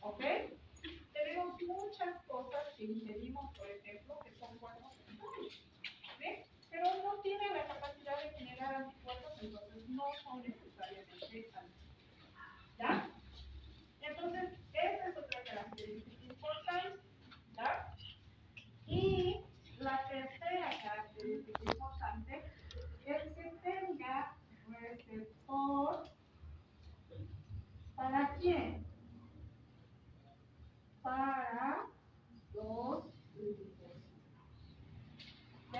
¿Ok? Tenemos muchas cosas que ingerimos, por ejemplo, que son cuerpos sanos, ¿sí? Pero no tienen la capacidad de generar anticuerpos, entonces no son necesariamente anticuerpos. ¿Ya? Entonces, esa es otra característica importante. ¿Ya? Y la tercera característica importante es que tenga receptor. ¿Para quién? Para los glúteos. ¿Ok?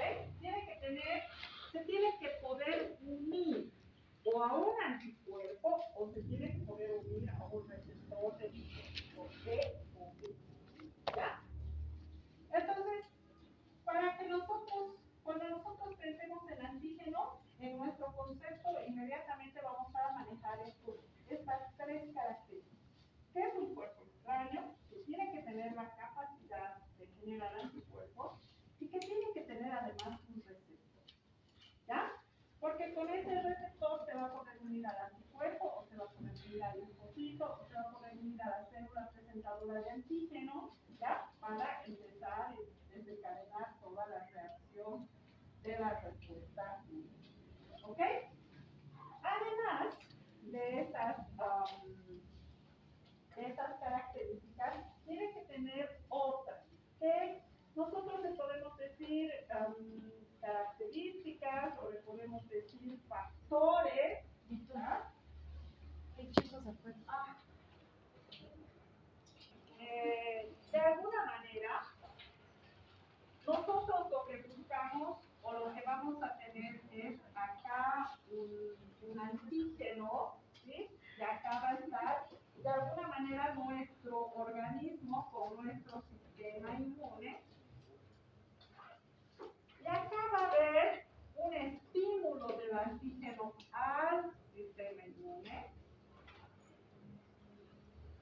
Se tiene que poder unir o a un anticuerpo o se tiene que poder unir a un receptor de tipo T o B. ¿Ya? Entonces, para que cuando nosotros pensemos en antígeno, en nuestro concepto, inmediatamente vamos a manejar estas tres características. ¿Qué es un cuerpo extraño? Que tiene que tener la capacidad de generar anticuerpos y que tiene que tener además un receptor. ¿Ya? Porque con ese receptor se va a poder unir al anticuerpo, o se va a poder unir al linfocito, o se va a poder unir a la célula presentadora de antígeno, ¿ya? Para empezar a desencadenar toda la reacción de la respuesta inmune. ¿Ok? Además de estas características, tiene que tener otras, que nosotros le podemos decir características o le podemos decir factores. ¿Ah? De alguna manera, nosotros lo que buscamos o lo que vamos a tener es acá un antígeno, ¿sí? Y acá va a estar de alguna manera nuestro organismo con nuestro sistema inmune. Y acá va a haber un estímulo del antígeno al sistema inmune.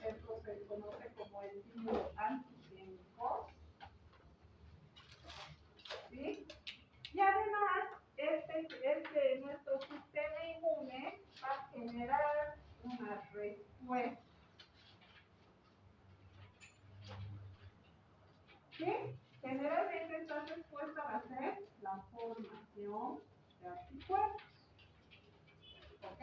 Esto se conoce como estímulo antigénico. ¿Sí? Y además, nuestro sistema inmune va a generar una respuesta. ¿Sí? Generalmente esta respuesta va a ser la formación de anticuerpos. ¿Ok?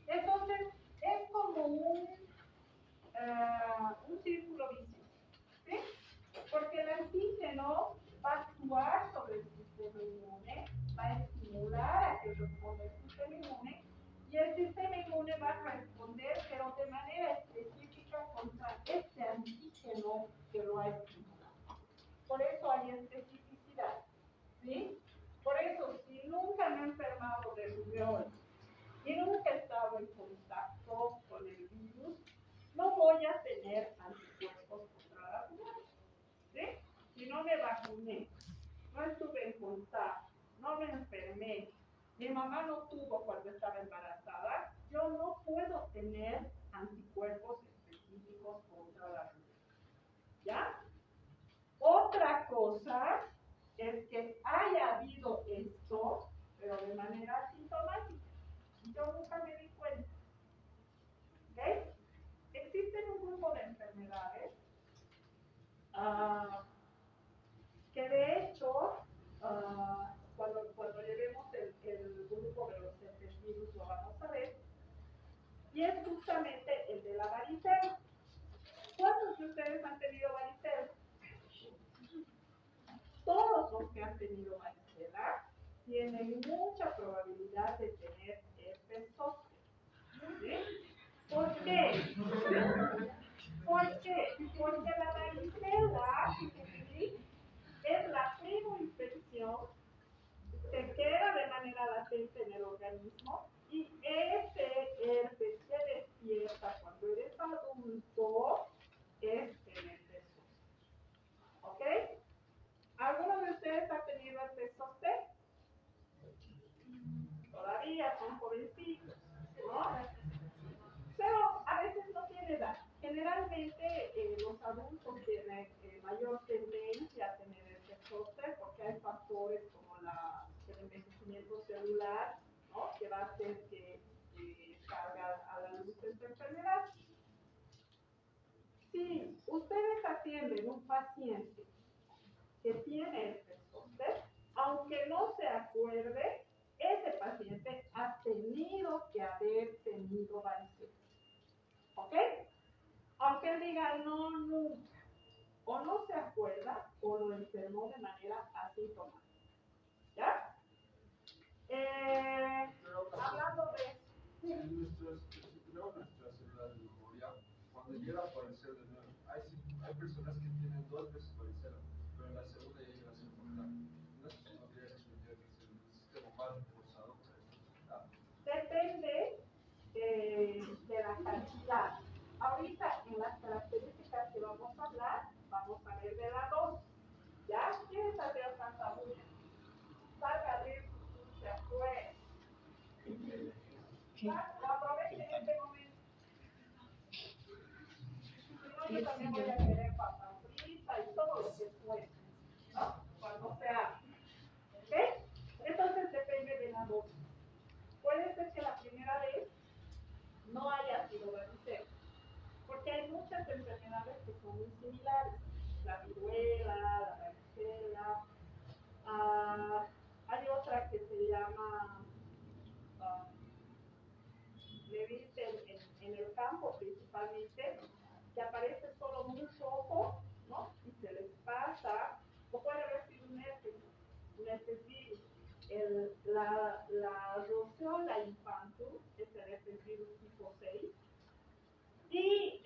Entonces, es como un círculo vicioso. ¿Sí? Porque el antígeno va a actuar sobre el sistema inmune, va a estimular a que responda el sistema inmune, y el sistema inmune va a responder, pero de manera específica contra este antígeno que lo ha estimulado. Por eso hay especificidad. ¿Sí? Por eso, si nunca me he enfermado de rubiola y nunca he estado en contacto con el virus, no voy a tener anticuerpos contra la rubiola. ¿Sí? Si no me vacuné, no estuve en contacto, no me enfermé, mi mamá no tuvo cuando estaba embarazada, yo no puedo tener anticuerpos específicos contra la rubiola. ¿Ya? Otra cosa es que haya habido esto, pero de manera asintomática. Yo nunca me di cuenta. ¿Ok? Existen un grupo de enfermedades que de hecho, cuando llevemos el grupo de los herpes virus lo vamos a ver, y es justamente el de la varicela. ¿Cuántos de ustedes han tenido varicela? Todos los que han tenido varicela tienen mucha probabilidad de tener herpes zóster. ¿Sí? ¿Por qué? ¿Por qué? Porque la varicela, ¿sí?, es la primoinfección, se queda de manera latente en el organismo y ese herpes que despierta cuando eres adulto es el herpes zóster. ¿Ok? ¿Alguno de ustedes ha tenido herpes zóster? Todavía son jovencitos, ¿no? Pero a veces no tiene edad. Generalmente los adultos tienen mayor tendencia a tener herpes zóster porque hay factores como el envejecimiento celular, ¿no?, que va a hacer que salga a la luz esta enfermedad. si ustedes atienden un paciente que tiene este zóster, aunque no se acuerde, ese paciente ha tenido que haber tenido varicela. ¿Ok? Aunque él diga no, nunca, o no se acuerda, o lo enfermó de manera asintomática. ¿Ya? Hablando de eso. Sí. Luego nuestra célula de memoria, cuando llega a aparecer de nuevo, hay personas que tienen 2 veces varicela, pero en la segunda ya llega a ser mortal. No sé si podría explicar que es el sistema más reforzado para esto. Depende de la cantidad. Ahorita en las características que vamos a hablar, vamos a ver de la dosis. ¿Ya? ¿Quién está haciendo tanta bulla? Salga a abrir su sucia afuera. Aprovechen este momento. Si no, yo también voy a querer papa frita y todo lo que pueda, ¿no? Cuando sea. ¿Ok? Entonces depende de la dosis. Puede ser que la primera vez no haya sido varicela, porque hay muchas enfermedades que son muy similares. La viruela, la varicela, hay otra que se llama, le dicen en el campo principalmente, que aparece solo muy rojo, ¿no? Y se les pasa, o puede haber sido un herpes virus. La roceola infantil es el herpes virus tipo 6. Y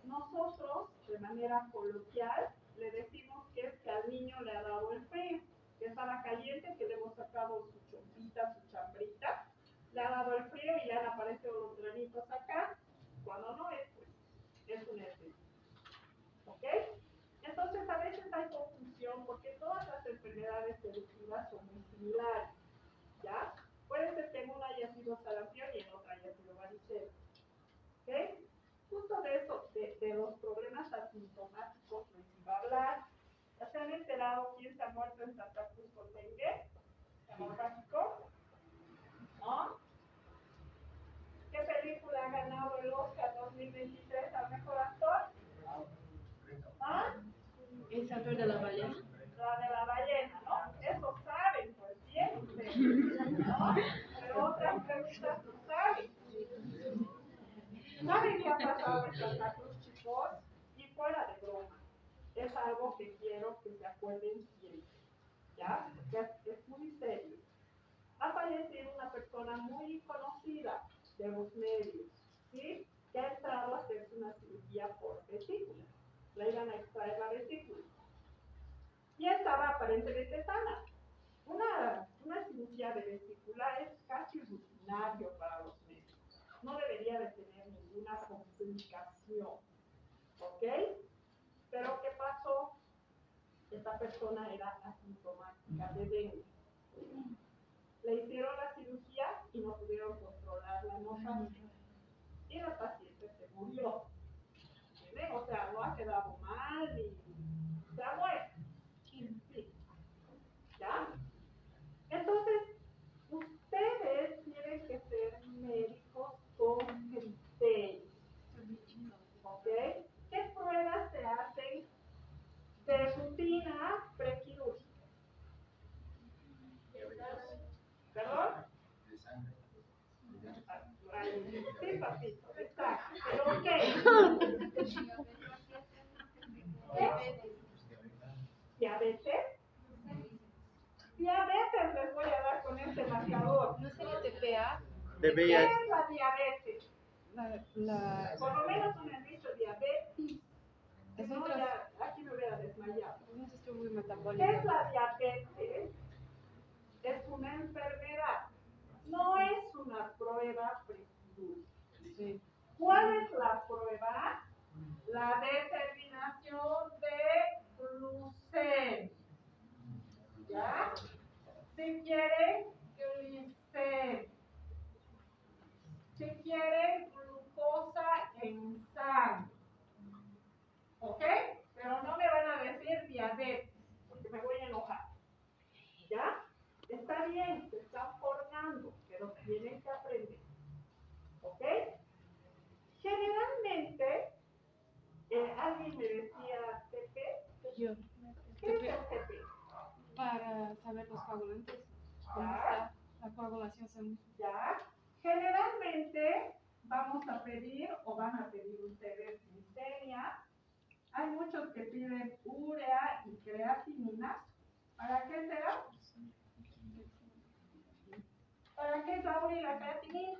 nosotros, de manera coloquial, le decimos que es que al niño le ha dado el frío, que estaba caliente, que le hemos sacado su chompita, su chambrita, le ha dado el frío y le han aparecido los granitos acá, cuando no es, pues, es un herpes. ¿Ok? Entonces, a veces hay confusión porque todas las enfermedades seductivas son muy similares, ¿ya? Puede ser que en una haya sido sarampión y en otra haya sido varicela. ¿Ok? Justo de eso, de los problemas asintomáticos les iba a hablar. ¿Ya se han enterado quién se ha muerto en Santa Cruz con dengue? ¿Hemorrágico? ¿No? ¿Qué película ha ganado el Oscar 2023 al mejor actor? ¿Ah? ¿El Salvador de la ballena? La de la ballena, ¿no? Eso saben, pues bien ustedes, ¿no? Pero otras preguntas no saben. ¿Saben qué ha pasado en Santa Cruz, chicos? Y fuera de broma. Es algo que quiero que se acuerden siempre, ¿ya? Que es muy serio. Ha fallecido una persona muy conocida de los medios, ¿sí? Que ha entrado a hacerse una cirugía por vesícula. Le iban a extraer la vesícula. Y estaba aparentemente sana. Una cirugía de vesícula es casi rutinario para los médicos. No debería de tener ninguna complicación. ¿Ok? Pero ¿qué pasó? Esta persona era asintomática de dengue. Le hicieron la cirugía y no pudieron controlar la hemorragia. Y la paciente se murió. ¿Entienden? O sea, no ha quedado mal ni se ha muerto. Sí. ¿Ya? Entonces, ustedes tienen que ser médicos con criterio. ¿Ok? ¿Qué pruebas se hacen de rutina prequirúrgica? ¿Perdón? Sí, papito, exacto. ¿Pero qué? ¿Diabetes? Diabetes les voy a dar con este marcador. ¿No sería TPA? De ¿Qué VIH. es la diabetes? Por lo menos me han dicho diabetes. Si no, ya aquí me hubiera desmayado. Es un sistema muy ¿Qué metabólico. es la diabetes? Es una enfermedad. No es una prueba prequirúrgica. Sí. ¿Cuál es la prueba? La determinación de glucemia. ¿Ya? Si quieren glicemia. Si quieren glucosa en sangre. ¿Ok? Pero no me van a decir diabetes, porque me voy a enojar. ¿Ya? Está bien, se están formando, pero tienen que aprender. ¿Ok? Generalmente, anticoagulantes. ¿Cómo ¿Ya? está la coagulación sanguínea? ¿Ya? Generalmente vamos a pedir o van a pedir ustedes glicemia. Hay muchos que piden urea y creatinina. ¿Para qué será? ¿Para qué es la urea y la creatinina?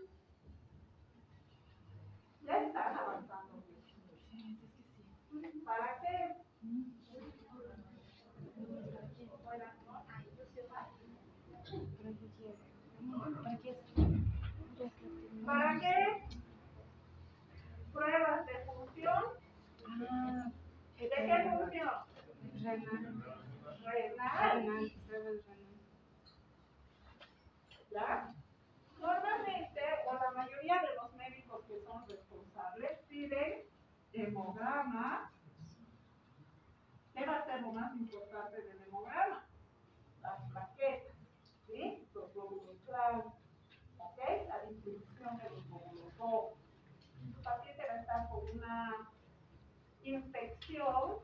Ya están avanzando. ¿Para qué? ¿Para qué? Pruebas de función. Ah, ¿De qué función? renal. Renal. Renal, pruebas renal. ¿Ya? Normalmente, o la mayoría de los médicos que son responsables piden hemograma. ¿Qué va a ser lo más importante del hemograma? Las plaquetas, ¿sí? Los glóbulos blancos, ¿ok? La distribución de los glóbulos rojos. Tu paciente va a estar con una infección,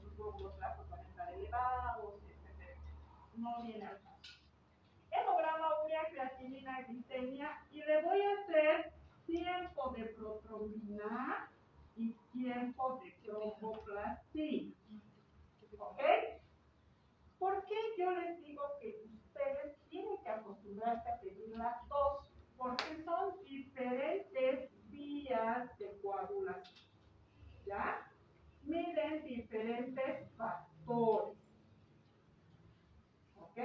sus glóbulos blancos van a estar elevados, etc. No viene al caso. Hemograma, urea, creatinina, glicemia, y le voy a hacer tiempo de protrombina y tiempo de tromboplastina. ¿Ok? ¿Por qué yo les digo que ustedes tienen que acostumbrarse a pedir las dos? Porque son diferentes vías de coagulación. ¿Ya? Miden diferentes factores. ¿Ok?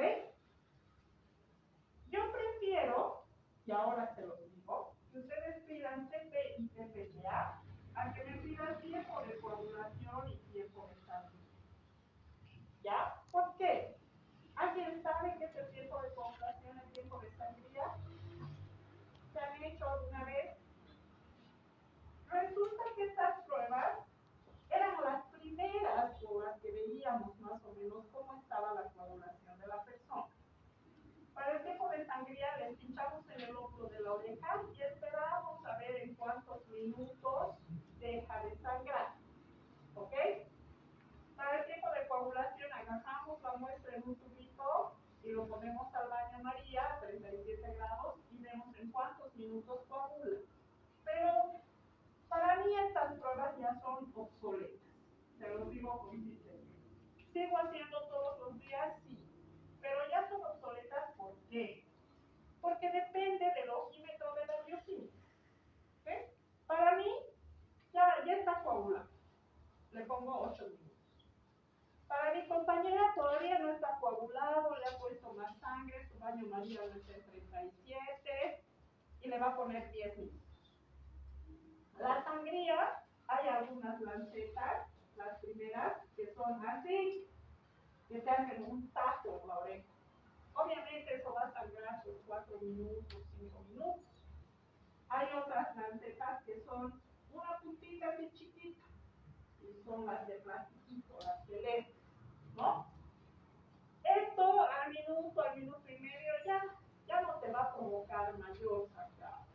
Yo prefiero, y ahora se los digo, que ustedes pidan CP y CPTA a que me pidan tiempo de coagulación y tiempo de sangre. ¿Ya? ¿Por qué? ¿Alguien sabe qué es el tiempo de coagulación y el tiempo de sangría? ¿Se han hecho alguna vez? Resulta que estas pruebas eran las primeras por las que veíamos más o menos cómo estaba la coagulación de la persona. Para el tiempo de sangría les pinchamos en el lóbulo de la oreja y esperábamos a ver en cuántos minutos deja de sangrar. ¿Ok? Para el tiempo de coagulación agarramos la muestra en un tubito y lo ponemos al baño María a 37 grados y vemos en cuántos minutos coagula. Pero para mí estas pruebas ya son obsoletas. Se los digo con sinceridad. ¿Sigo haciendo todos los días? Sí. Pero ya son obsoletas, ¿por qué? Porque depende del ojímetro de la bioquímica. ¿Okay? Para mí, ya está coagulado. Le pongo 8 minutos. Para mi compañera todavía no está coagulado, le ha puesto más sangre, su baño María lo está en 37 y le va a poner 10 minutos. La sangría, hay algunas lancetas, las primeras, que son así, que te hacen un tajo en la oreja. Obviamente eso va a sangrar por 4 minutos, 5 minutos. Hay otras lancetas que son una puntita así chiquita, y son las de plástico, las celestes, ¿no? Esto al minuto y medio ya no te va a provocar mayor sangrado.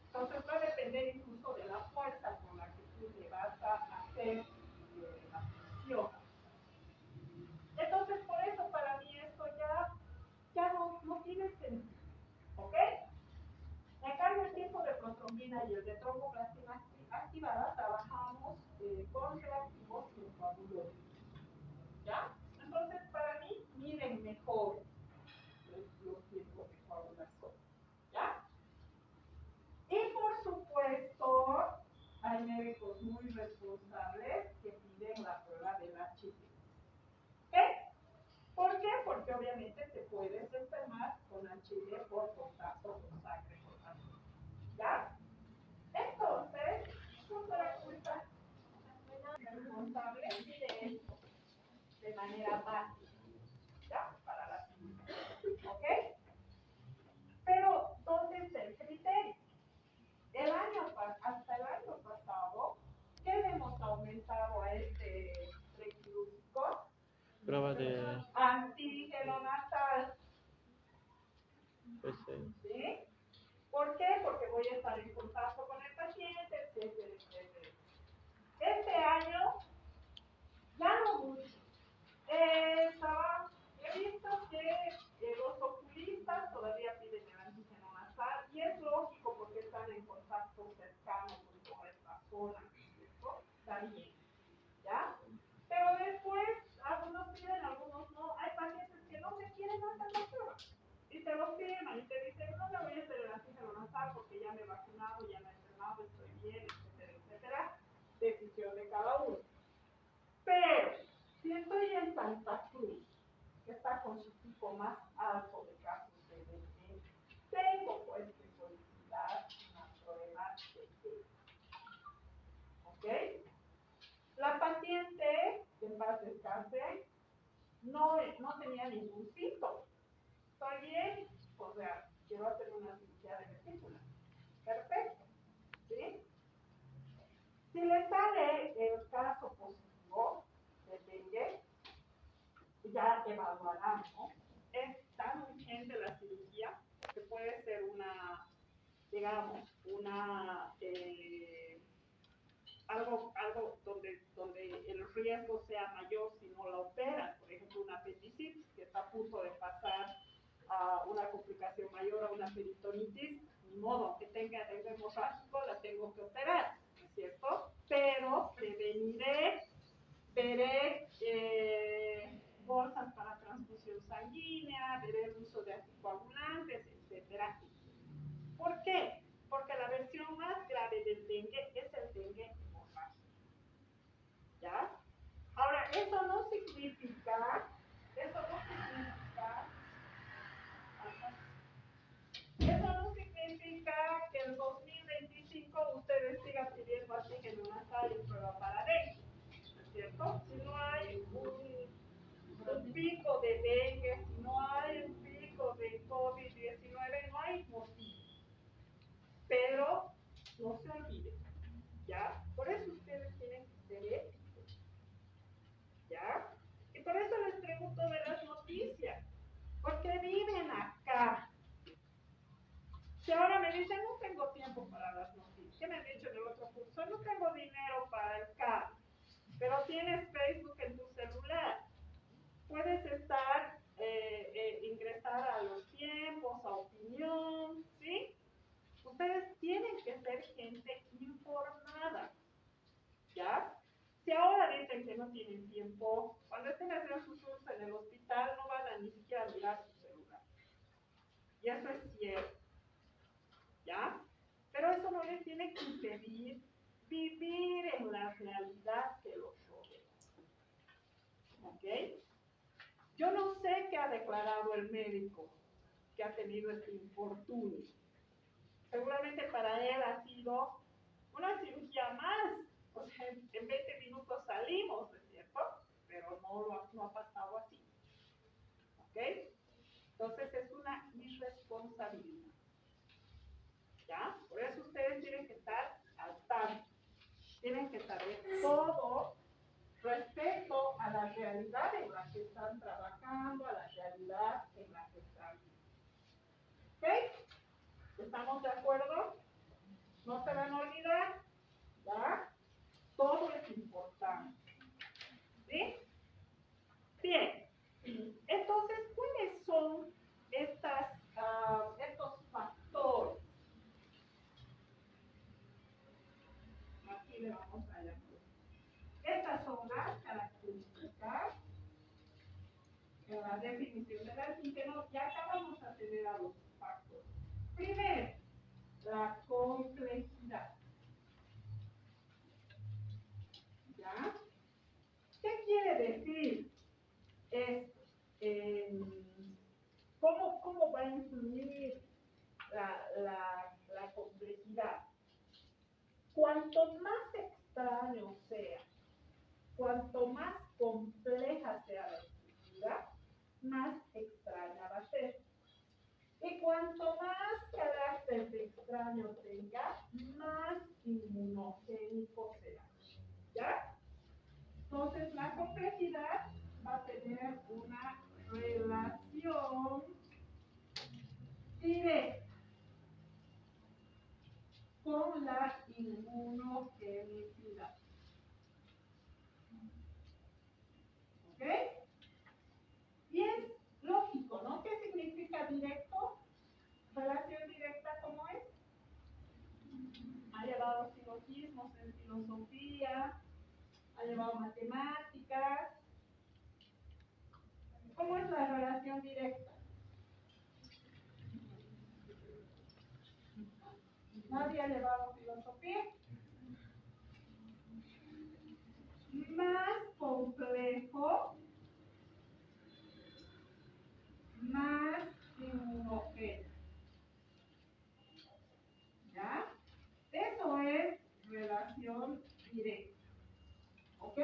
Entonces va a depender incluso de la fuerza con la que tú le vas a hacer la función. Entonces por eso para mí esto ya no tiene sentido. ¿Ok? En cambio, el tiempo de protrombina y el de tromboplastina activada trabajamos con reactivos coagulantes. ¿Ya? Entonces, para mí, miren mejor los tiempos de coagulación. ¿Ya? Y por supuesto, hay médicos muy responsables que piden la prueba del HIV. ¿Qué? ¿Por qué? Porque obviamente te puedes enfermar con HIV por contacto con sangre corporal. ¿Ya? Entonces, doctora, ¿cómo está? Responsable de esto de manera básica, ¿ya? Para la clínica. ¿Ok? Pero, ¿dónde está el criterio? Hasta el año pasado, ¿qué le hemos aumentado a este prequirúrgico? Prueba de Antígeno natal. ¿Sí? ¿Por qué? Porque voy a estar en contacto con el paciente, etcétera, etcétera. Este año, ya no mucho. vacunado, ya no he enfermado, estoy bien, etcétera, etcétera. Decisión de cada uno. Pero, si estoy en Santa Cruz, que está con su pico más alto de casos de dengue, tengo pues que solicitar una prueba de dengue. ¿Ok? La paciente, que en paz descanse, no tenía ningún síntoma. Estoy bien, o sea, quiero hacer una cirugía de vesícula. Perfecto. ¿Sí? Si le sale el caso positivo de dengue, ya evaluarán, ¿no? Es tan urgente la cirugía que puede ser una, digamos, algo donde el riesgo sea mayor si no la operan. Por ejemplo, una apendicitis que está a punto de pasar a una complicación mayor, a una peritonitis, ni modo, que tenga el hemorrágico, la tengo que operar, ¿no es cierto? Pero preveniré, veré bolsas para transfusión sanguínea, veré el uso de anticoagulantes, etcétera. ¿Por qué? Porque la versión más grave del dengue es el dengue hemorrágico. ¿Ya? Ahora, eso no significa que el 2025 ustedes sigan pidiendo antígeno nasal y prueba para dengue, ¿no es cierto? Si no hay un pico de dengue, si no hay un pico de COVID-19, no hay motivo. Pero no se olviden, ¿ya? Por eso ustedes tienen que ser éticos, ¿ya? Y por eso les pregunto de las noticias, porque viven acá. Si ahora me dicen, no tengo tiempo para las noticias, ¿qué me han dicho en el otro curso? No tengo dinero para el cable, pero tienes Facebook en tu celular. Puedes ingresar a los tiempos, a opinión, ¿sí? Ustedes tienen que ser gente informada, ¿ya? Si ahora dicen que no tienen tiempo, cuando estén haciendo sus usos en el hospital no van a ni siquiera mirar su celular. Y eso es cierto, ¿ya? Pero eso no les tiene que impedir vivir en la realidad que los rodea. ¿Ok? Yo no sé qué ha declarado el médico que ha tenido este infortunio. Seguramente para él ha sido una cirugía más. O sea, en 20 minutos salimos, ¿no es cierto? Pero no ha pasado así. ¿Ok? Entonces es una irresponsabilidad. ¿Ya? Por eso ustedes tienen que estar al tanto. Tienen que saber todo respecto a la realidad en la que están trabajando, a la realidad en la que están viviendo. ¿Ok? ¿Estamos de acuerdo? No se van a olvidar, ¿ya? Todo es importante. ¿Sí? Bien. Entonces, ¿cuáles son estos factores? Aquí le vamos a llamar. Estas son las características en la definición del antígeno. Ya acabamos a tener a los factores. Primero, la complejidad. ¿Ya? ¿Qué quiere decir esto? ¿Cómo va a influir la complejidad? Cuanto más extraño sea, cuanto más compleja sea la estructura, más extraña va a ser. Y cuanto más carácter de extraño tenga, más inmunogénico será. ¿Ya? Entonces, la complejidad va a tener una relación directa con la inmunogenicidad. ¿Ok? Y es lógico, ¿no? ¿Qué significa directo? Relación directa, ¿cómo es? Ha llevado silogismos en filosofía, ha llevado matemáticas. ¿Cómo es la relación directa? Nadie ha llevado filosofía. Más complejo, más inmunogénico. ¿Ya? Eso es relación directa. ¿Ok?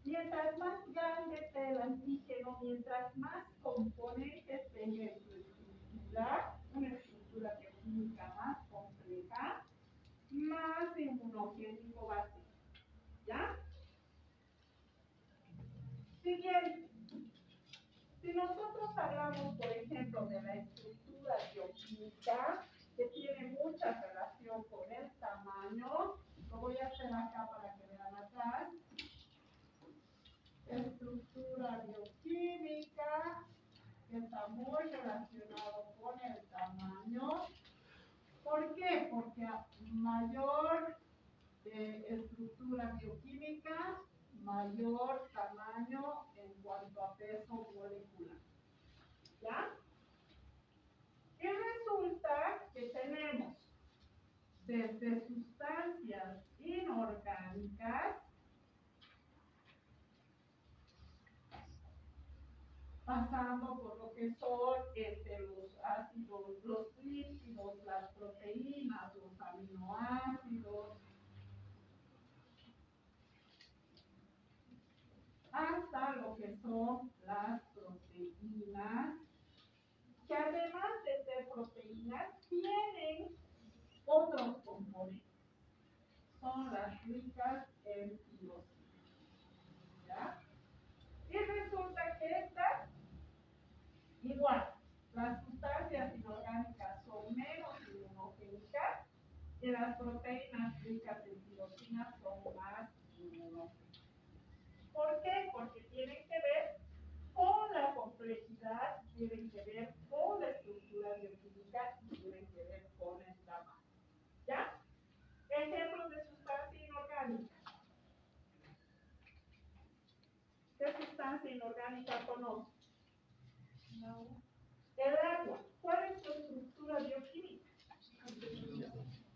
Mientras más grande sea el antígeno, mientras más componentes tenga en su estructura, una estructura bioquímica más compleja, más inmunogénico va a ser. ¿Ya? Siguiente. Si nosotros hablamos, por ejemplo, de la estructura bioquímica, que tiene mucha relación con el tamaño, lo voy a hacer acá para que vean atrás. Estructura bioquímica, que está muy relacionado con el tamaño. ¿Por qué? Porque a mayor estructura bioquímica, mayor tamaño en cuanto a peso molecular. ¿Ya? Y resulta que tenemos desde sustancias inorgánicas, pasando por lo que son los ácidos, los lípidos, las proteínas, los aminoácidos, hasta lo que son las proteínas, que además de ser proteínas, tienen otros componentes. Son las ricas en tirosina. ¿Ya? Y resulta que estas, igual, las sustancias inorgánicas son menos inmunogénicas y las proteínas ricas en tirosina son más inmunogénicas. ¿Por qué? Porque tienen que ver con la complejidad, tienen que ver con la estructura bioquímica y tienen que ver con el tamaño. ¿Ya? Ejemplos de sustancia inorgánica. ¿Qué sustancia inorgánica conoce? No. El agua. ¿Cuál es su estructura bioquímica?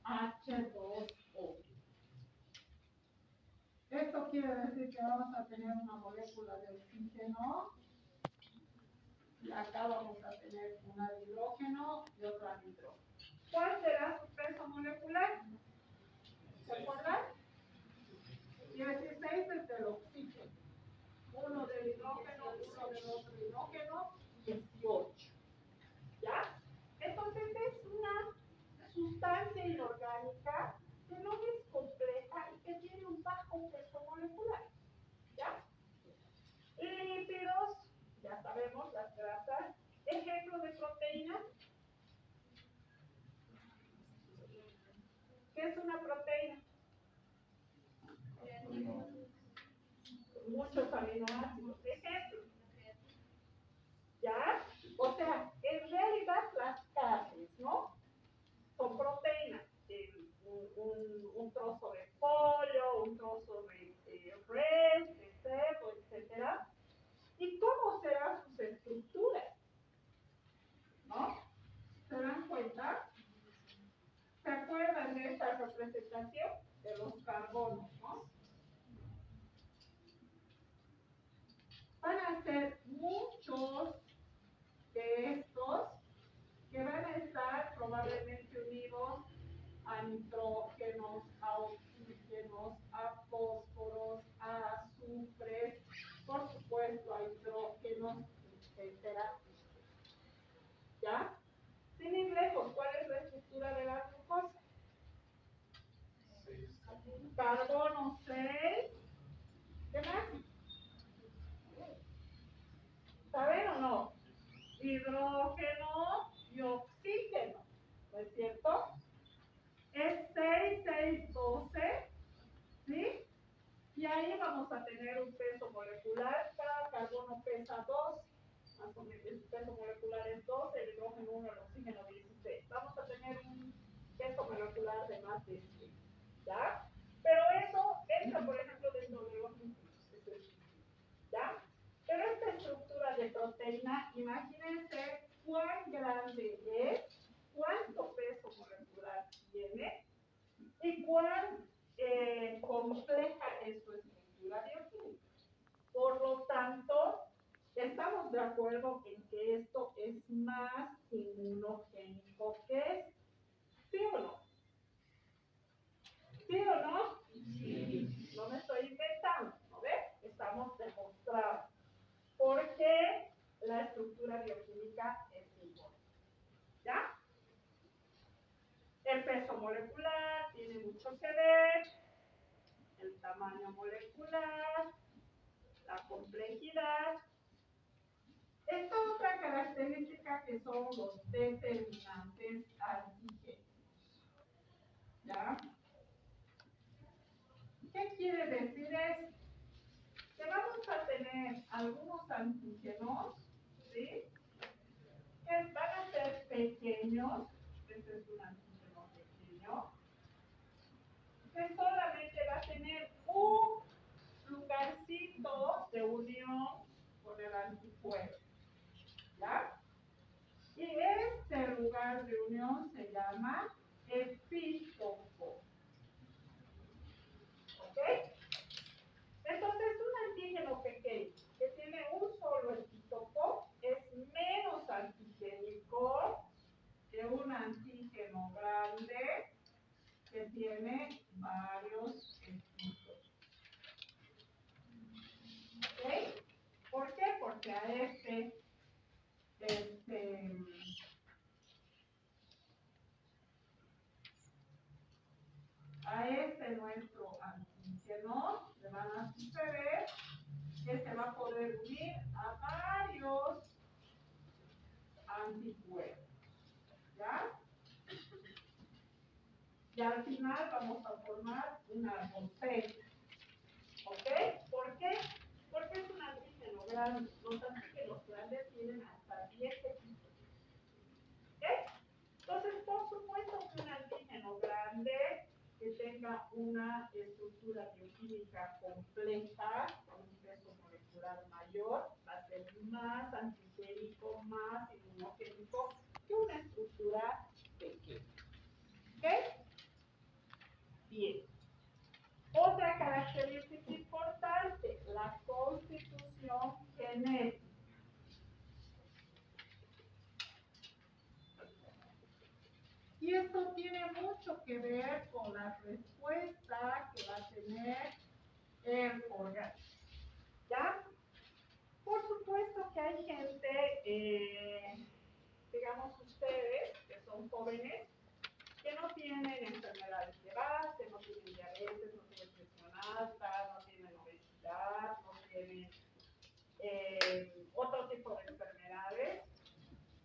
H2O. Esto quiere decir que vamos a tener una molécula de oxígeno y acá vamos a tener una de hidrógeno y otra de hidrógeno. ¿Cuál será su peso molecular? ¿Se acuerdan? 16 es del oxígeno, uno del hidrógeno, uno del otro hidrógeno, 18. ¿Ya? Entonces es una sustancia inorgánica que no es compleja y que tiene un bajo peso molecular. ¿Ya? Lípidos, ya sabemos, las grasas. Ejemplo de proteína. ¿Qué es una proteína? Muchos aminoácidos. Ejemplo. ¿Ya? O sea, en realidad las carnes, ¿no? Son proteínas. Un trozo de pollo, un trozo de res, de cerdo, etcétera. ¿Y cómo serán sus estructuras? ¿No? ¿Se dan cuenta? ¿Se acuerdan de esta representación de los carbonos, no? Van a ser muchos de estos que van a estar probablemente unidos a nitrógenos, a oxígenos, a fósforos, a azufres, por supuesto a hidrógenos, etcétera. ¿Ya? Sin ir lejos, ¿cuál es la estructura de la glucosa? Carbono 6. ¿Qué más? ¿Saben o no? Hidrógeno y oxígeno, ¿no es cierto? Es 6, 6, 12, ¿sí? Y ahí vamos a tener un peso molecular. Cada carbono pesa 2, más o menos el peso molecular es 2, el hidrógeno 1, el oxígeno 16. Vamos a tener un peso molecular de más de 100, ¿ya? Pero eso entra, por ejemplo, dentro de los núcleos, ¿ya? Pero esta estructura de proteína, imagínense cuán grande es, cuánto peso molecular tiene y cuán compleja es su estructura bioquímica. Por lo tanto, estamos de acuerdo en que esto es más inmunogénico que esto. ¿Sí o no? ¿Sí o no? Sí. No me estoy inventando, ¿no ves? Estamos demostrando. Porque la estructura bioquímica es importante. ¿Ya? El peso molecular tiene mucho que ver, el tamaño molecular, la complejidad. Esta otra característica que son los determinantes antigénicos. ¿Ya? ¿Qué quiere decir esto? Que vamos a tener algunos antígenos, ¿sí? Que van a ser pequeños, este es un antígeno pequeño, que solamente va a tener un lugarcito de unión con el anticuerpo, ¿ya? Y este lugar de unión se llama epítopo, ¿ok? Entonces, un antígeno pequeño que tiene un solo epítopo es menos antigénico que un antígeno grande que tiene varios epítopos. ¿Ok? ¿Por qué? Porque a nuestro antígeno le van a suceder que se va a poder unir a varios anticuerpos. ¿Ya? Y al final vamos a formar una roseta. ¿Ok? ¿Por qué? Porque es un antígeno grande. Los antígenos grandes tienen hasta 10 epítopos. ¿Ok? Entonces, por supuesto que un antígeno grande que tenga una estructura bioquímica compleja, con un peso molecular mayor, va a ser más antigénico, más inmunogénico que una estructura pequeña. ¿Ok? Bien. Otra característica importante, la constitución genética. Y esto tiene mucho que ver con la respuesta que va a tener el organismo. ¿Ya? Por supuesto que hay gente, digamos ustedes, que son jóvenes, que no tienen enfermedades de base, no tienen diabetes, no tienen presión alta, no tienen obesidad, no tienen otro tipo de enfermedades,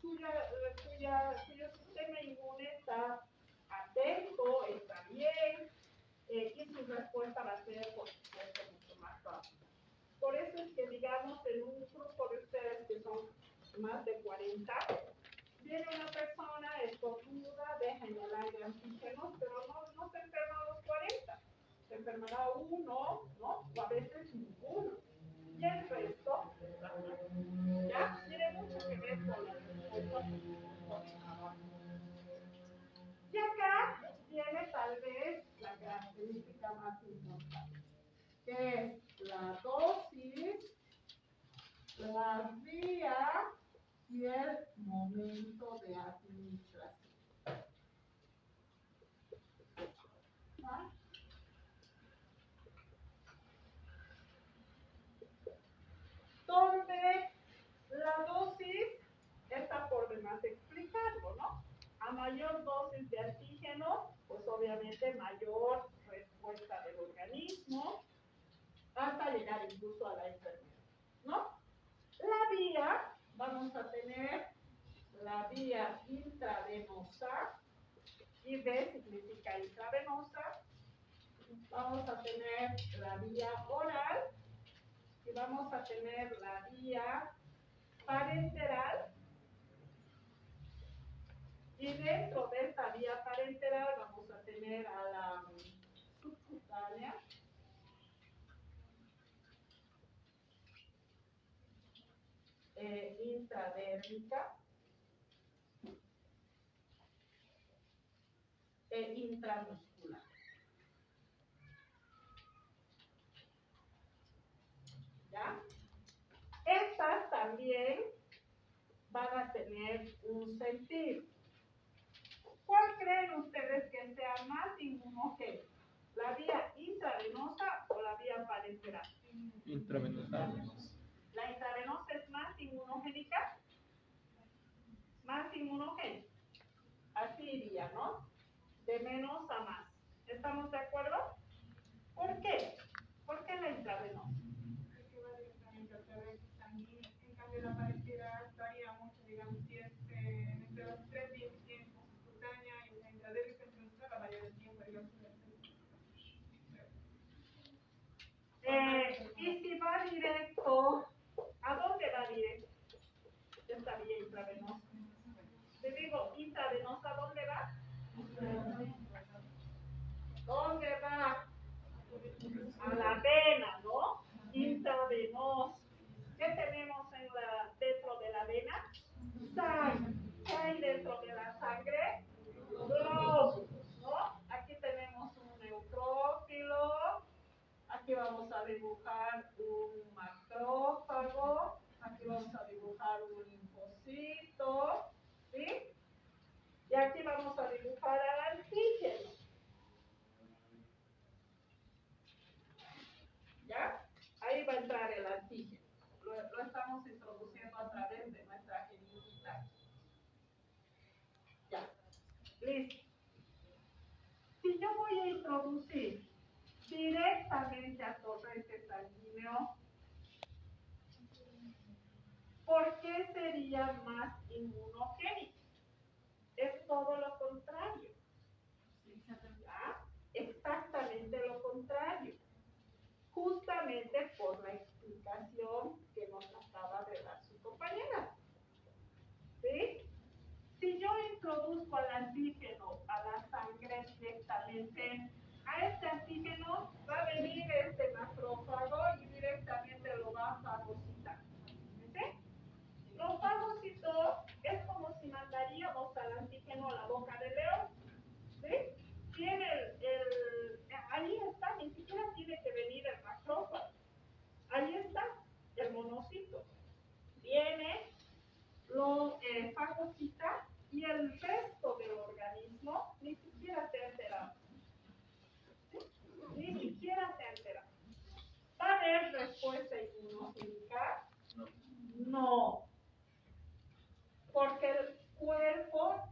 cuyo sistema inmune está atento, está bien, y su respuesta va a ser, por supuesto, mucho más fácil. Por eso es que, digamos, en un grupo de ustedes que son más de 40, viene una persona, estornuda, deja en el aire antígenos, pero no se enferma a los 40. Se enfermará uno, ¿no? O a veces ninguno. Y el resto está mal. ¿Ya? Tiene mucho que ver con la respuesta coordinadora. Y acá viene tal vez la característica más importante, que es la dosis, la vía y el momento de administración. ¿Ah? Donde la dosis está por demás explicarlo, ¿no? A mayor dosis de antígeno, pues obviamente mayor respuesta del organismo, hasta llegar incluso a la enfermedad, ¿no? La vía, vamos a tener la vía intravenosa, IV significa intravenosa, vamos a tener la vía oral y vamos a tener la vía parenteral, y dentro de esta vía parenteral vamos a tener a la subcutánea, intradérmica e intramuscular. ¿Ya? Estas también van a tener un sentido. ¿Cuál creen ustedes que sea más inmunogénico? ¿La vía intravenosa o la vía parenteral? Intravenosa. ¿La intravenosa es más inmunogénica? Más inmunogénica. Así iría, ¿no? De menos a más. ¿Estamos de acuerdo? ¿Por qué? ¿Por qué la intravenosa? Porque va directamente a través sanguíneo. En cambio, la parenteral varía mucho, digamos, si es entre los 3 días y tiempo subcutánea y la intradérmica la varía del tiempo, digamos. Y si va directo, ¿a dónde va directo? Esta vía intravenosa. Te digo, intravenosa, ¿dónde va? ¿Dónde va? A la vena, ¿no? Intravenosa. ¿Qué tenemos dentro de la vena? Sangre. ¿Qué hay dentro de la sangre? Glóbulos, ¿no? Aquí tenemos un neutrófilo. Aquí vamos a dibujar un macrófago. Aquí vamos a dibujar un linfocito. ¿Sí? Y aquí vamos a dibujar al antígeno. ¿Ya? Ahí va a entrar el antígeno. Lo estamos introduciendo a través de nuestra genitita. Ya. Listo. Si yo voy a introducir directamente a torrente sanguíneo, ¿por qué sería más inmunogénico? Es todo lo contrario. ¿Ya? Exactamente lo contrario. Justamente por la explicación que nos acaba de dar su compañera. ¿Sí? Si yo introduzco al antígeno a la sangre directamente, a este antígeno va a venir este macrófago y directamente lo va a fagocitar. ¿Sí? Lo fagocitó es como si mandaríamos al antígeno a la boca del león. ¿Sí? Tiene ahí está, ni siquiera tiene que venir el macrófago. Ahí está el monocito. Viene, lo fagocita y el resto del organismo ni siquiera se ha enterado. ¿Sí? Ni siquiera se ha enterado. ¿Va a haber respuesta inmunogénica? No. Porque el cuerpo,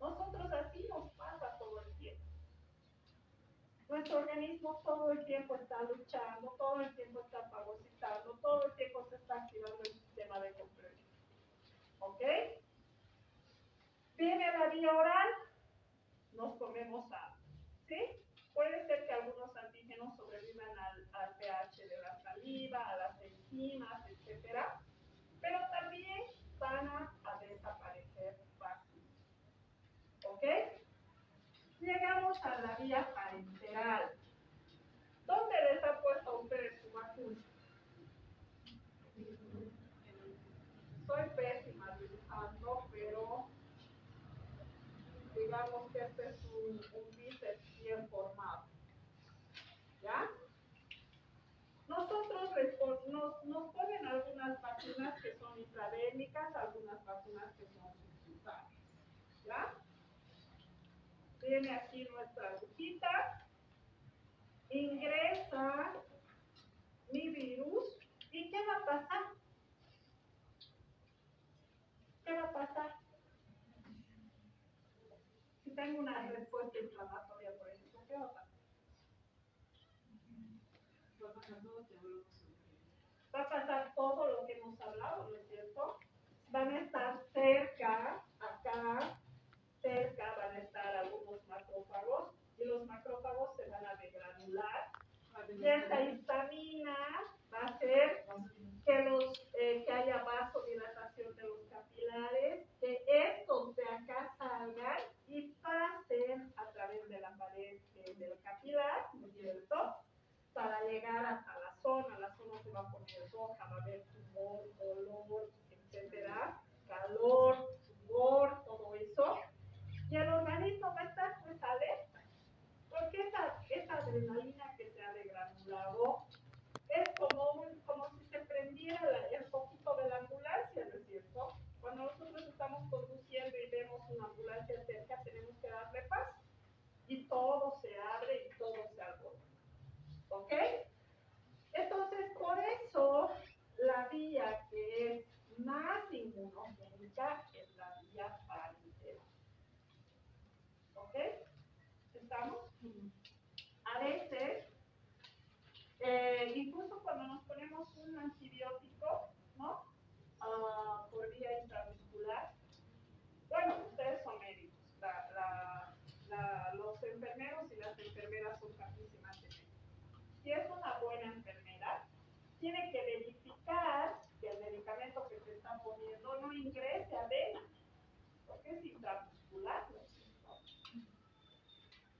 nosotros así nos pasa todo el tiempo. Nuestro organismo todo el tiempo está luchando, todo el tiempo está fagocitando, todo el tiempo se está activando el sistema de control. ¿Ok? Viene la vía oral, nos comemos algo. ¿Sí? Puede ser que algunos antígenos sobrevivan al pH de la saliva, a las enzimas, etc. Pero también van a desaparecer fácil. ¿Ok? Llegamos a la vía parenteral. ¿Dónde les ha puesto a ustedes su vacuna? Soy pésima dibujando, pero digamos que este es un bíceps bien formado. ¿Ya? Nosotros nos ponen algunas vacunas que son intradérmicas, algunas vacunas que son subcutáneas. ¿Ya? Viene aquí nuestra agujita, ingresa mi virus, ¿y qué va a pasar? ¿Qué va a pasar? Si tengo una respuesta inflamatoria, por ejemplo, ¿qué va a pasar? Va a pasar todo lo que hemos hablado, ¿no es cierto? Van a estar cerca, acá, cerca van a estar algunos macrófagos y los macrófagos se van a degranular. Y esta histamina va a hacer que haya vasodilatación de los capilares, que estos de acá salgan y pasen a través de la pared del capilar, ¿no es cierto? Para llegar hasta la zona se va a poner roja, va a haber tumor, dolor, etcétera, calor, sudor, todo eso. Y el organismo va a estar todo se abre y todo se albora. ¿Ok? Entonces, por eso, la vía que es más inmunogénica es la vía parenteral. ¿Ok? ¿Estamos? A veces, incluso cuando nos ponemos un antibiótico, ¿no? Por vía intramuscular, bueno, ustedes son médicos, los enfermeros y las enfermeras son capísimas de médicos. Si es una buena enfermera, tiene que verificar que el medicamento que se está poniendo no ingrese a vena, porque es intramuscular.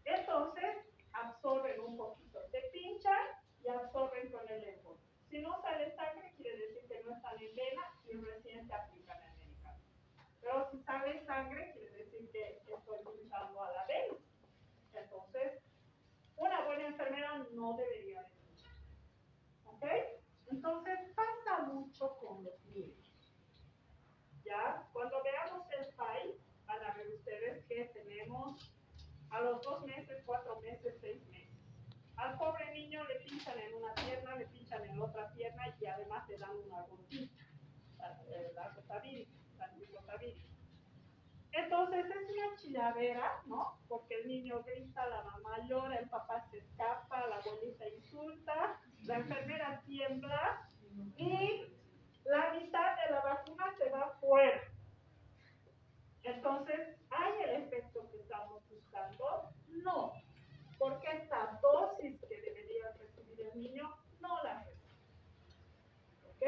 Entonces, absorben un poquito, te pinchan y absorben con el émbolo. Si no sale sangre, quiere decir que no están en vena y recién se aplican el medicamento. Pero si sale sangre, quiere decir que estoy pinchando a la vena. Entonces, una buena enfermera no debería de pinchar. ¿Ok? Entonces, pasa mucho con los niños. ¿Ya? Cuando veamos el PAI, van a ver ustedes que tenemos a los 2 meses, 4 meses, 6 meses. Al pobre niño le pinchan en una pierna, le pinchan en la otra pierna y además le dan una gotita, la rotavirus. Entonces es una chilladera, ¿no? Porque el niño grita, la mamá llora, el papá se escapa, la abuelita insulta, la enfermera tiembla y la mitad de la vacuna se va fuera. Entonces, ¿hay el efecto que estamos buscando? No, porque esta dosis que debería recibir el niño no la recibe. ¿Ok?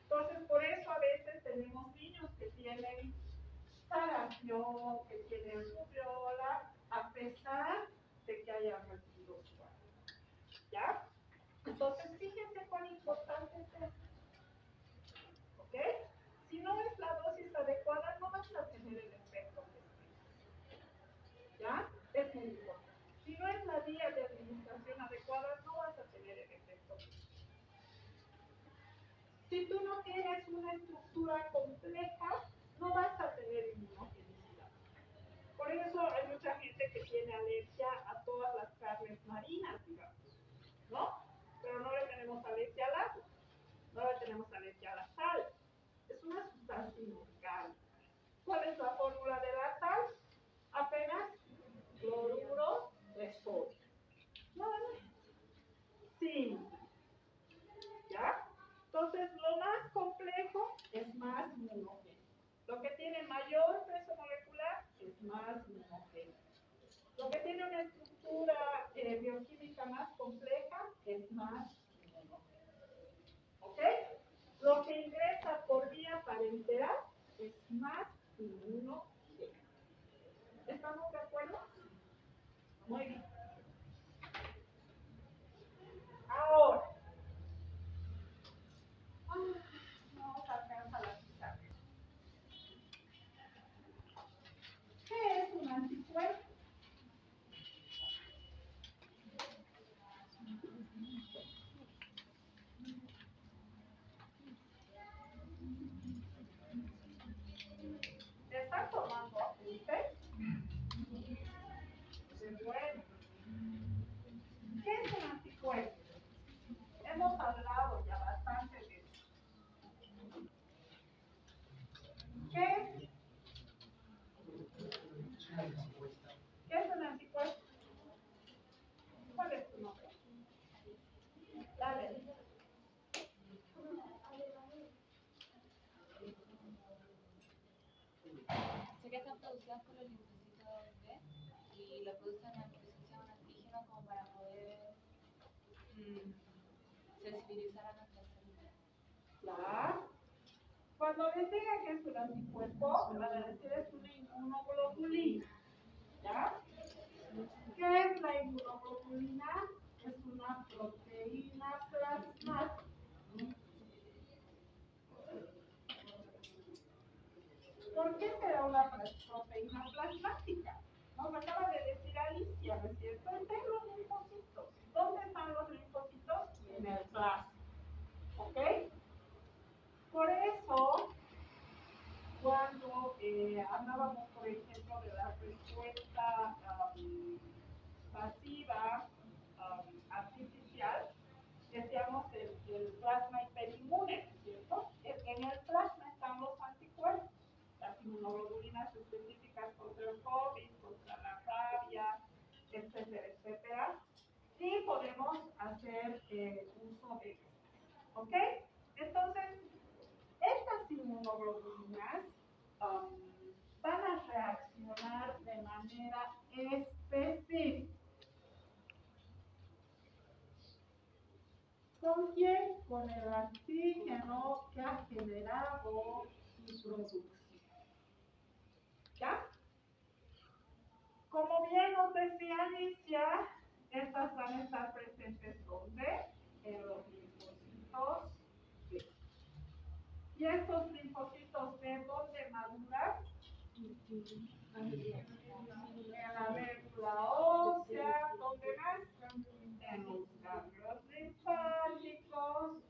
Entonces, por eso a veces tenemos niños que tienen sarampión, que tienen rubiola, a pesar de que hayan recibido su vacuna. ¿Ya? Entonces, fíjense cuán importante es esto. ¿Ok? Si no es la dosis adecuada, no vas a tener el efecto que esperas. ¿Ya? Es muy importante. Si no es la vía de administración adecuada, no vas a tener el efecto que esperas. Si tú no tienes una estructura compleja, no vas a tener inmunogenicidad. Por eso hay mucha gente que tiene alergia a todas las carnes marinas, digamos, ¿no? Pero no le tenemos alergia al agua, no le tenemos alergia a la sal. Es una sustancia inorgánica. ¿Cuál es la fórmula de la sal? Apenas cloruro de sodio. Nada más. Sí. ¿Ya? Entonces, lo más complejo es más inmunogénico. Lo que tiene mayor peso molecular es más inmunogénico. Lo que tiene una estructura bioquímica más compleja es más inmunogénico. ¿Ok? Lo que ingresa por vía parenteral es más inmunogénico. ¿Estamos de acuerdo? Muy bien. Ahora, no alcanza la pizarra. ¿Qué es un anticuerpo? ¿Están tomando apuntes? Bueno. ¿Qué es un anticuerpo? Hemos hablado ya bastante de eso. ¿Qué es? ¿Qué es un anticuerpo? ¿Cuál es tu nombre? Dale. Sé que están producidas por los linfocitos B y lo producen en presencia de un antígeno como para poder sensibilizar a nuestras células. Claro. Cuando les diga que es un anticuerpo, me van a decir es una inmunoglobulina. ¿Ya? ¿Qué es la inmunoglobulina? Es una proteína plasmática. ¿Por qué será una proteína plasmática? Nos acaba de decir Alicia, ¿no es cierto? Está en los linfocitos. ¿Dónde están los linfocitos? En el plasma. ¿Ok? Por eso, cuando hablábamos, por ejemplo, de la respuesta hacer uso de esto. ¿Ok? Entonces, estas inmunoglobulinas van a reaccionar de manera específica. ¿Con quién? Con el antígeno que ha generado su producción. ¿Ya? Como bien nos decía Alicia, estas van a estar presentes ¿dónde? En los linfocitos B. ¿Y estos linfocitos B dónde maduran? En la médula ósea, ¿dónde más? En los ganglios linfáticos.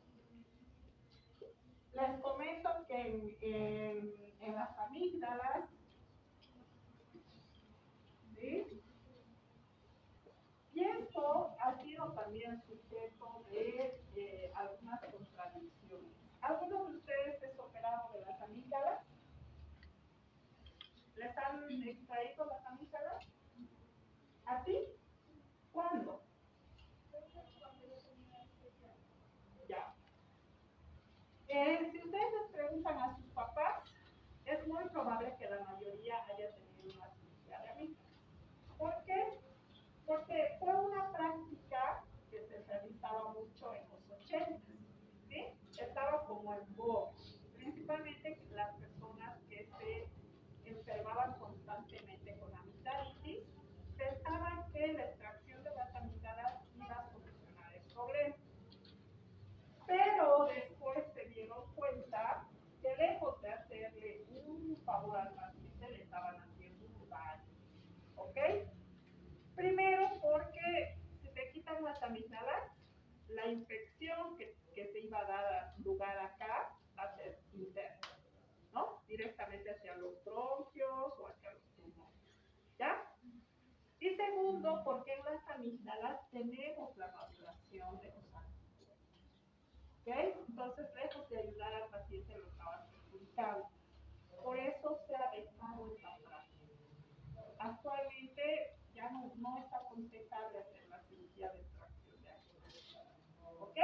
Les comento que en las amígdalas, ¿sí? Y esto ha sido también sujeto de algunas contradicciones. ¿Algunos de ustedes es operado de las amígdalas? ¿Les han extraído las amígdalas? ¿A ti? ¿Cuándo? Ya. Si ustedes les preguntan a sus papás, es muy probable que la mayoría haya tenido una cirugía de amígdalas. ¿Por qué? Porque fue una práctica que se realizaba mucho en los 80, ¿sí? Estaba como en boga, principalmente las personas que se enfermaban constantemente con amigdalitis pensaban que la extracción de las amígdalas iba a solucionar el problema. Pero después se dieron cuenta que lejos de hacerle un favor al paciente, le estaban haciendo un daño. ¿Ok? Primero porque si te quitan las amígdalas, la infección que se iba a dar lugar acá va a ser interna, ¿no? Directamente hacia los bronquios o hacia los pulmones, ¿ya? Y segundo, porque en las amígdalas tenemos la maduración de los anticuerpos, ¿ok? Entonces, lejos de ayudar al paciente, lo estaba perjudicando. Por eso se ha dejado esta práctica. Actualmente ya no es aconsejable hacer la cirugía de extracción de amígdalas, ¿ok?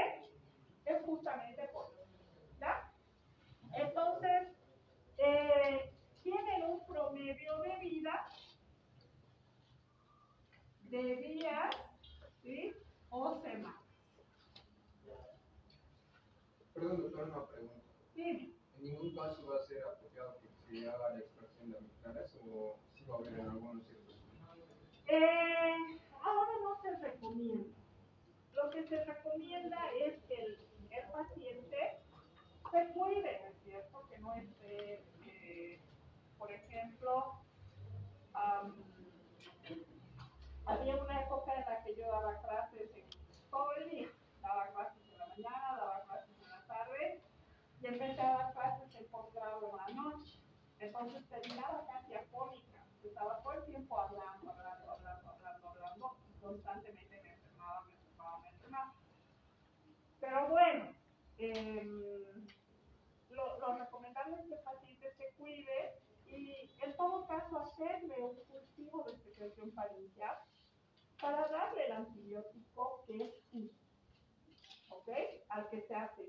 Es justamente por eso, ¿ya? Entonces, tienen un promedio de vida de días, ¿sí? O semanas. Perdón, doctor, una pregunta. Sí. ¿En ningún caso va a ser apropiado que se haga la extracción de amígdalas o sí va a haber en algunos ciertos casos? Ahora no se recomienda. Lo que se recomienda es que el paciente se cuide, ¿no es cierto? Que no esté, por ejemplo, había una época en la que yo daba clases todo el día. Daba clases en la mañana, daba clases en la tarde y empecé a dar clases en posgrado en la noche. Entonces terminaba casi afónica. Estaba todo el tiempo hablando y constantemente me enfermaba. Pero bueno, lo recomendable es que el paciente se cuide y en todo caso hacerle un cultivo de secreción faríngea para darle el antibiótico que es justo, ¿ok? Al que se hace.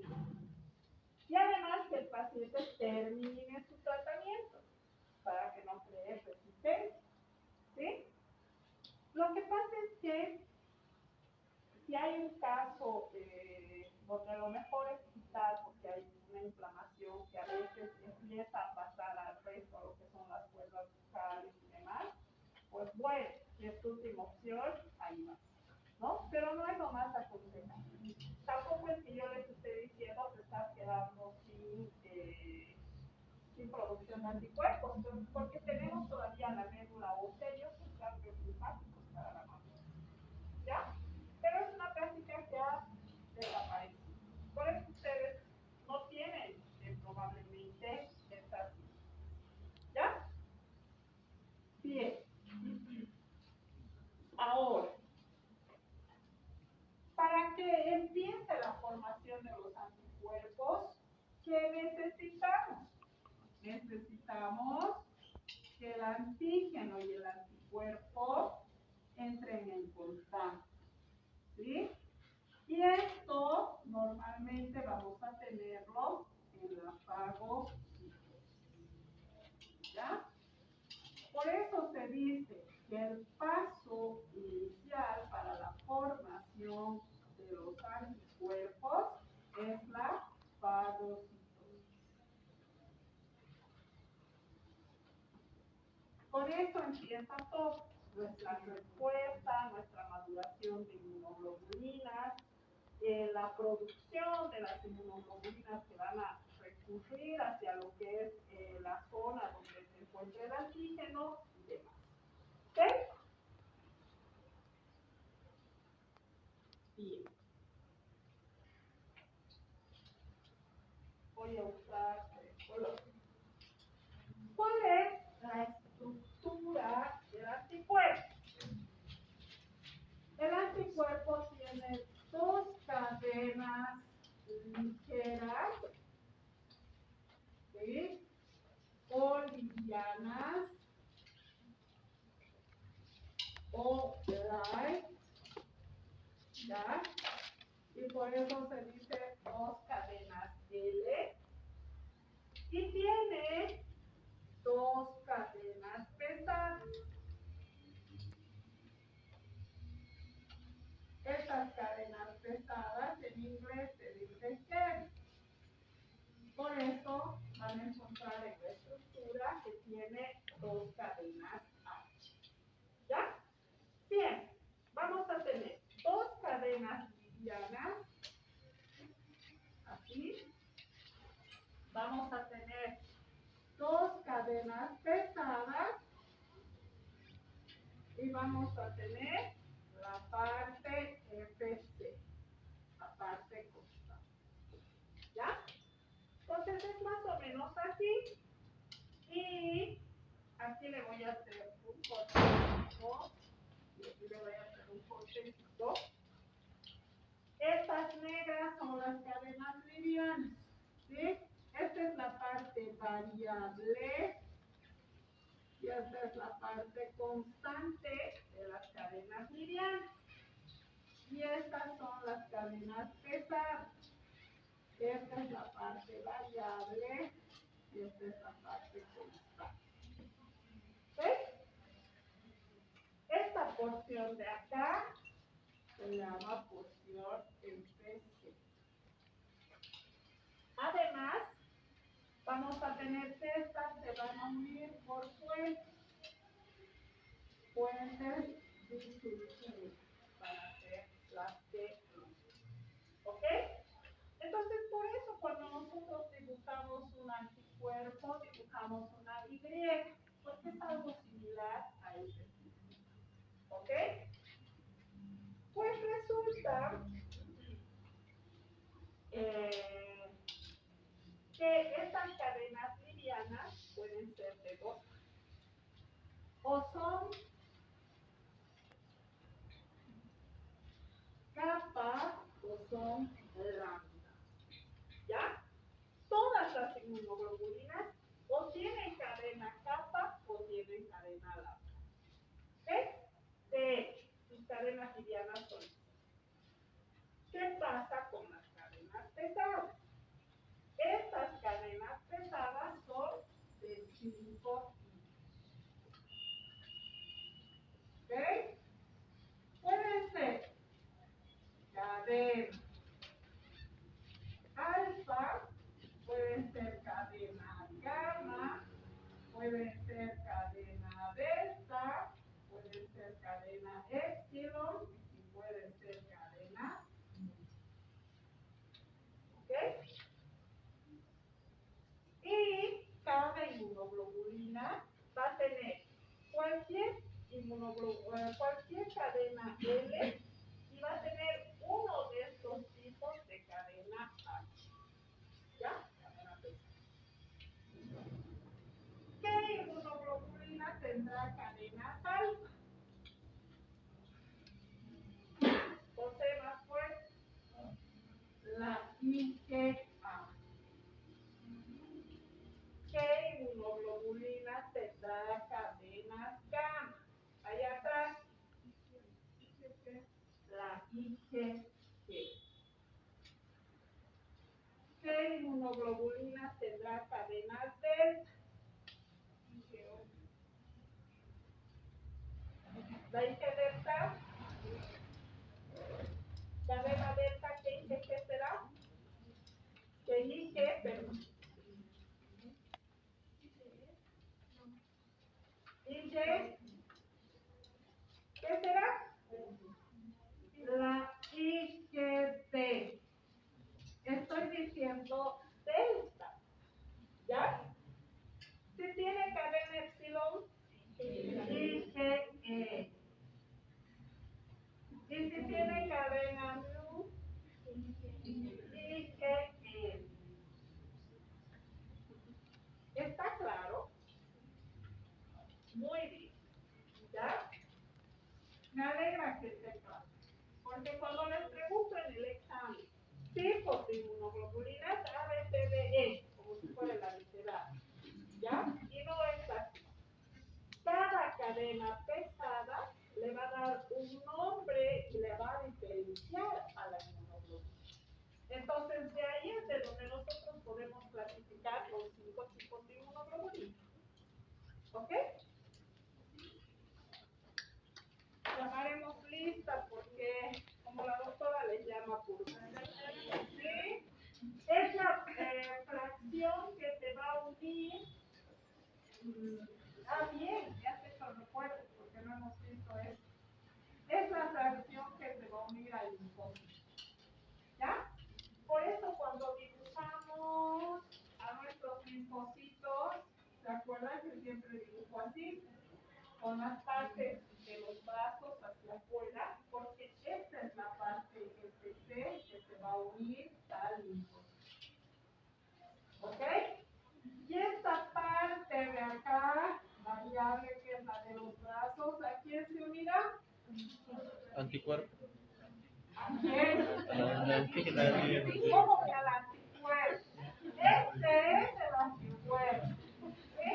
Y además que el paciente termine su tratamiento para que no cree resistencia, ¿sí? Lo que pasa es que si hay un caso donde lo mejor es quitar porque hay una inflamación que a veces empieza a pasar al resto, a lo que son las cuerdas bucales y demás, pues bueno, si es tu última opción, ahí va, ¿no? Pero no es lo más aconsejable. Tampoco es que yo les esté diciendo que estás quedando sin producción de anticuerpos, porque tenemos todavía la médula ósea y otros ganglios linfáticos para la mano, ¿ya? Pero es una práctica que ha desaparecido. Por eso ustedes no tienen probablemente estas, ¿ya? Bien. Ahora, para que empiece la formación de los anticuerpos, ¿qué necesitamos? Necesitamos que el antígeno y el anticuerpo entren en contacto, ¿sí? Y Y esto normalmente vamos a tenerlo en la fagocitosis. ¿Ya? Por eso se dice que el paso inicial para la formación de los anticuerpos es la fagocitosis. Con eso empieza todo, nuestra respuesta, nuestra maduración de inmunoglobulinas, la producción de las inmunoglobulinas que van a recurrir hacia lo que es la zona donde se encuentra el antígeno y demás. ¿Ok? Bien. Voy a usar color. ¿Cuál es la estructura del anticuerpo? El anticuerpo tiene dos cadenas ligeras, ¿sí? O livianas, o light, ¿ya? Y por eso se dice dos cadenas L. Y tiene dos cadenas pesadas. Estas cadenas pesadas en inglés se dicen heavy. Por eso van a encontrar en la estructura que tiene dos cadenas H. ¿Ya? Bien, vamos a tener dos cadenas livianas. Así. Vamos a tener dos cadenas pesadas. Y vamos a tener la parte FC, la parte constante. ¿Ya? Entonces es más o menos así. Y aquí le voy a hacer un cortecito. Y aquí le voy a hacer un cortecito. Estas negras son las cadenas livianas. ¿Sí? Esta es la parte variable. Y esta es la parte constante de las cadenas livianas. Y estas son las cadenas pesadas. Esta es la parte variable y esta es la parte constante. ¿Ves? Esta porción de acá se llama porción FC. Además, vamos a tener que estas se van a unir por puentes disulfuros para hacer las T. ¿Ok? Entonces, por eso cuando nosotros dibujamos un anticuerpo, dibujamos una Y, porque es algo similar a ese tipo. ¿Ok? Pues resulta que estas cadenas livianas pueden ser de dos. O son capa o son lambda. ¿Ya? Todas las inmunoglobulinas o tienen cadena capa o tienen cadena lambda. ¿Ves? De hecho, sus cadenas livianas son. ¿Qué pasa con las cadenas pesadas? Estas cadenas pesadas son de 5 hilos. ¿Ok? Pueden ser cadena alfa, pueden ser cadena gamma, pueden ser cadena delta, pueden ser cadena epsilon y pueden ser cadena nu. ¿Ok? Y cada inmunoglobulina va a tener cualquier cadena L y va a tener uno de estos tipos de cadena H. ¿Ya? Cadena P. ¿Qué inmunoglobulina tendrá cadenas alfa? Posee más fuerte. La IgA. ¿Qué inmunoglobulina tendrá cadenas gamma? Allá atrás. La IgG. de inmunoglobulinas tendrá cadenas delta. La IG delta, cadena delta, ¿qué será? Que IG, perdón. IG, ¿qué será? La IgD. Estoy diciendo delta, ¿ya? Si tiene cadena epsilon, IgE. Y si tiene cadena mu, IgE. ¿Está claro? Muy bien, ¿ya? Me alegra que esté claro. Porque cuando les pregunto en el examen tipos de inmunoglobulinas A, B, C, D, E, como si fuera la literal, ¿ya? Y no es así. Cada cadena pesada le va a dar un nombre y le va a diferenciar a la inmunoglobulina. Entonces, de ahí es de donde nosotros podemos clasificar los 5 tipos de inmunoglobulina. ¿Ok? Llamaremos lista porque, como la doctora les llama por ¿sí? Es la fracción que se va a unir. Bien, ya se lo recuerdo porque no hemos visto eso. Es la fracción que se va a unir al linfocito. ¿Ya? Por eso cuando dibujamos a nuestros linfocitos, ¿se acuerdan que siempre dibujo así? Con las partes de los brazos hacia afuera, porque esta es la parte FC que se va a unir al linfocito. ¿Ok? Y esta parte de acá, variable que es la de los brazos, ¿a quién se unirá? Anticuerpo. ¿A quién? Anticuerpo. ¿Cómo que al anticuerpo? Este es el anticuerpo. ¿Sí?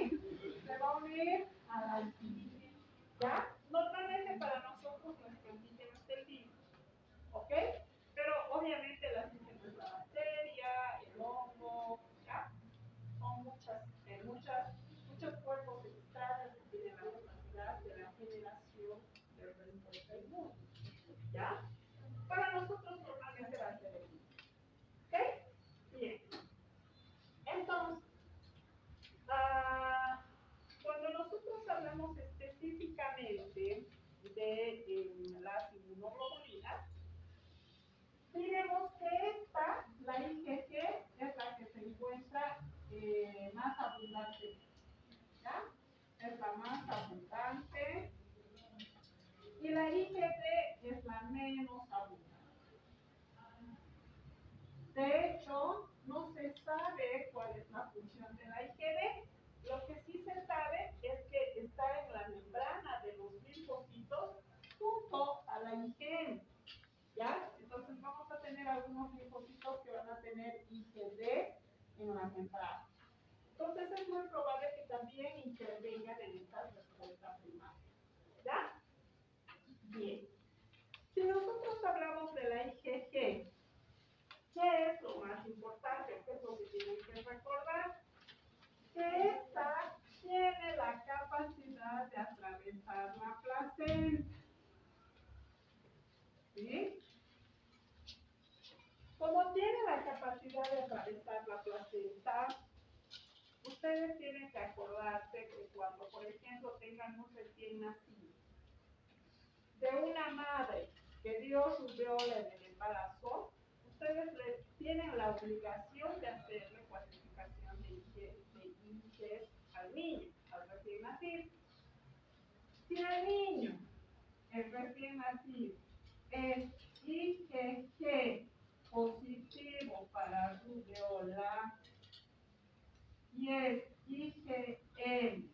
Se va a unir al antígeno. ¿Ya? Normalmente para nosotros nuestro antígeno es el virus. ¿Ok? Pero obviamente el antígeno es la bacteria, el hongo, ¿ya? Son muchos cuerpos extraños que tienen la capacidad de la generación de respuesta inmune. ¿Ya? Para nosotros normalmente va a ser el virus. ¿Ok? Bien. Entonces, cuando nosotros hablamos específicamente de las inmunoglobulinas, diremos que esta, la IgG, es la que se encuentra más abundante. ¿Ya? Es la más abundante. Y la IgD es la menos abundante. De hecho, no se sabe cuál es la función de la IgD. Lo que sí se sabe es que está en la membrana de los linfocitos junto a la IgM. ¿Ya? Entonces vamos a tener algunos linfocitos que van a tener IgD en la membrana. Entonces es muy probable que también intervengan en esta respuesta primaria. ¿Ya? Bien. Si nosotros hablamos de la IgG, ¿qué es lo más importante? ¿Qué es lo que tienen que recordar? Que esta tiene la capacidad de atravesar la placenta. ¿Sí? Como tiene la capacidad de atravesar la placenta, ustedes tienen que acordarse que cuando, por ejemplo, tengan un recién nacido, de una madre que dio su viola en el embarazo, ustedes tienen la obligación de hacerle cuantificación de IgG al niño, al recién nacido. Si el niño, el recién nacido, es IgG positivo para rubiola y es IgM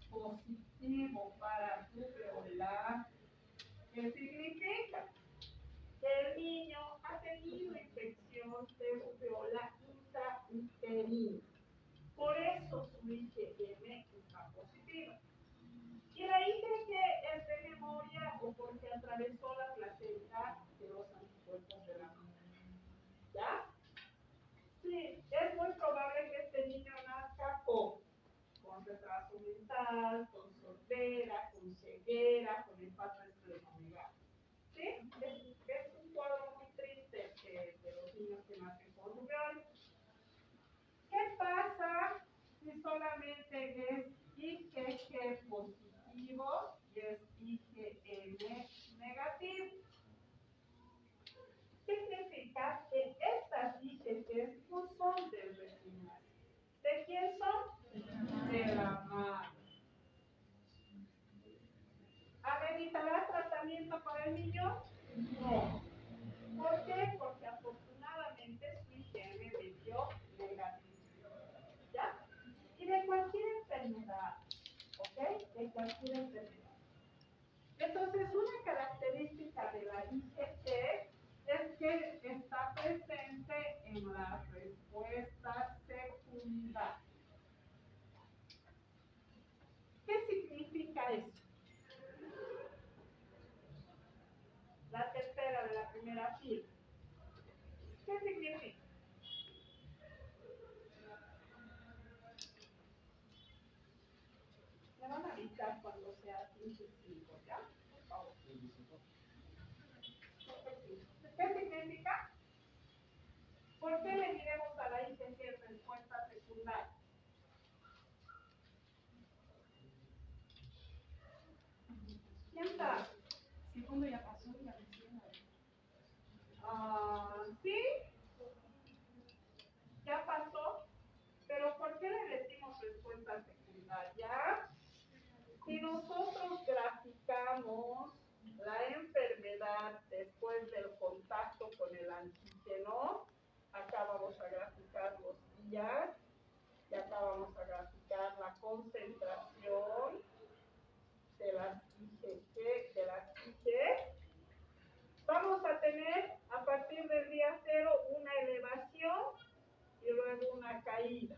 positivo para rubiola, ¿qué significa? Que el niño ha tenido infección de rubiola intrauterina. Por eso su IgM está positiva. Y la IgG es de memoria o porque atravesó la placenta de los anticuerpos de la madre. ¿Ya? Sí, nasal, con sordera, con ceguera, con infarto esplenomegalia. ¿Sí? Es un cuadro muy triste de los niños que nacen con rubeola. ¿Qué pasa si solamente es IgG positivo y es IgM negativo? Significa que estas IgG no son del recién nacido. ¿De quién son? De la madre. ¿Ameritará tratamiento para el niño? No. ¿Por qué? Porque afortunadamente su IgM me dio negativo. ¿Ya? Y de cualquier enfermedad, ¿ok? De cualquier enfermedad. Entonces, una característica de la IgG es que está presente en la respuesta secundaria. ¿Qué significa eso? La tercera de la primera fila. ¿Qué significa? Me van a avisar cuando sea 15:05, ¿ya? Por favor. ¿Qué significa? ¿Por qué le diremos a la IgG respuesta secundaria? ¿Quién sabe? Segundo ya pasó y la tercera. Sí, ya pasó, pero ¿por qué le decimos respuesta secundaria? Si nosotros graficamos la enfermedad después del contacto con el antígeno, acá vamos a graficar los días y acá vamos a graficar la concentración de las IgG, vamos a tener a partir del día 0 una elevación y luego una caída.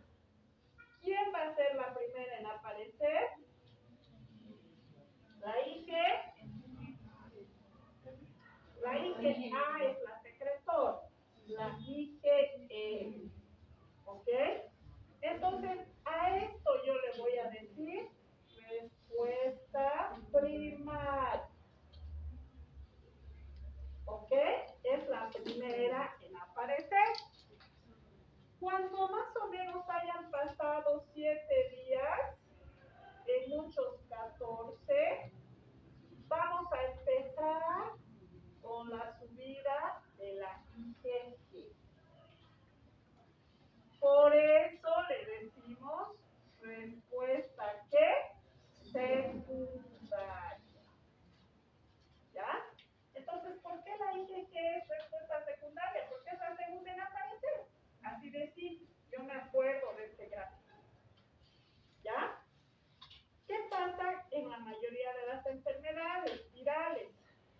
¿Quién va a ser la primera en aparecer? La IgA es la secretora, la IgM. ¿Ok? Entonces, a esto yo le voy a decir respuesta primaria. ¿Ok? Es la primera en aparecer. Cuando más o menos hayan pasado 7 días, en muchos 14, vamos a empezar con la subida de la IgG. Por eso le decimos respuesta ¿qué? Secundaria. ¿Ya? Entonces, ¿por qué la IgG es respuesta secundaria? Porque es la segunda en aparecer. Así de simple. Yo me acuerdo de este gráfico. ¿Ya? ¿Qué pasa en la mayoría de las enfermedades virales?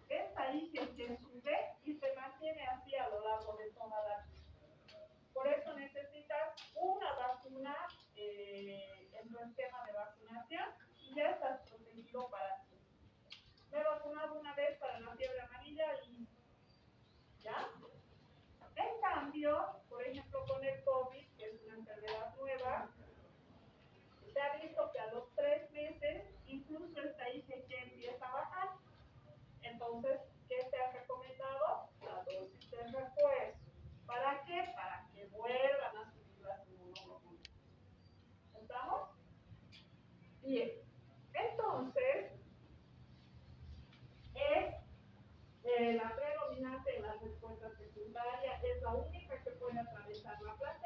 Esta IgG sube y se mantiene así a lo largo de toda la vida. Por eso necesitas una vacuna en tu esquema de vacunación y ya estás protegido para siempre. Me he vacunado una vez para la fiebre amarilla y ¿ya? En cambio, por ejemplo, con el COVID, que es una enfermedad nueva, se ha visto que a los 3 meses incluso esta IgG empieza a bajar. Entonces, ¿qué se ha recomendado? La dosis de refuerzo. ¿Para qué? Para que vuelvan a subir las inmunoglobulinas. ¿Estamos? Bien. Entonces, es la predominante en la respuesta secundaria, es la única que puede atravesar la placa.